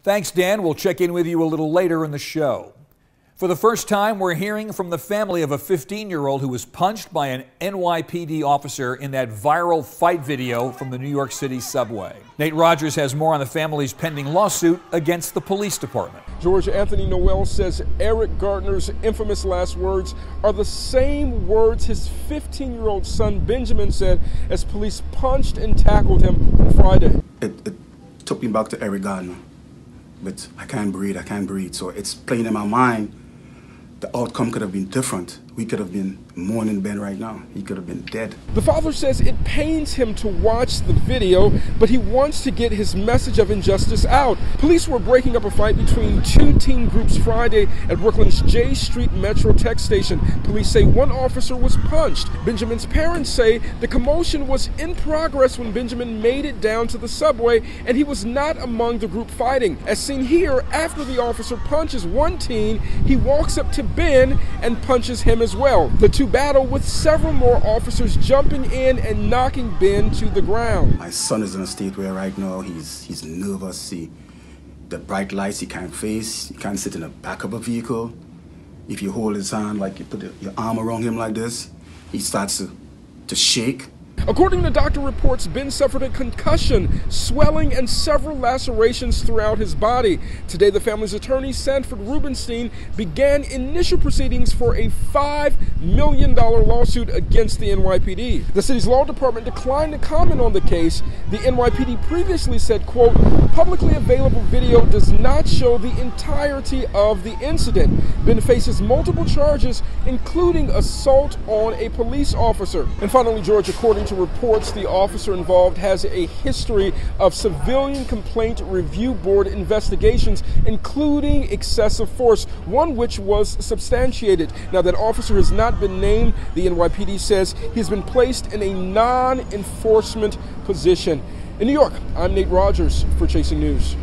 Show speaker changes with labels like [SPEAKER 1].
[SPEAKER 1] Thanks, Dan. We'll check in with you a little later in the show. For the first time, we're hearing from the family of a 15-year-old who was punched by an NYPD officer in that viral fight video from the New York City subway. Nate Rogers has more on the family's pending lawsuit against the police department.
[SPEAKER 2] George Anthony Noel says Eric Gardner's infamous last words are the same words his 15-year-old son Benjamin said as police punched and tackled him on Friday.
[SPEAKER 3] It took me back to Eric Gardner, but I can't breathe. So it's playing in my mind. The outcome could have been different. We could have been mourning Ben right now. He could have been dead.
[SPEAKER 2] The father says it pains him to watch the video, but he wants to get his message of injustice out. Police were breaking up a fight between two teen groups Friday at Brooklyn's J Street Metro Tech Station. Police say one officer was punched. Benjamin's parents say the commotion was in progress when Benjamin made it down to the subway, and he was not among the group fighting. As seen here, after the officer punches one teen, he walks up to Ben and punches him as well. The two battle with several more officers jumping in and knocking Ben to the ground.
[SPEAKER 3] My son is in a state where right now he's nervous. See the bright lights he can't face. He can't sit in the back of a vehicle. If you hold his hand, like you put your arm around him like this, he starts to shake.
[SPEAKER 2] According to doctor reports, Ben suffered a concussion, swelling, and several lacerations throughout his body. Today, the family's attorney, Sanford Rubenstein, began initial proceedings for a $5 million lawsuit against the NYPD. The city's law department declined to comment on the case. The NYPD previously said, quote, publicly available video does not show the entirety of the incident. Ben faces multiple charges, including assault on a police officer. And finally, George, according to reports, the officer involved has a history of civilian complaint review board investigations, including excessive force, one which was substantiated. Now, that officer has not been named. The NYPD says he's been placed in a non-enforcement position. In New York, I'm Nate Rogers for Chasing News.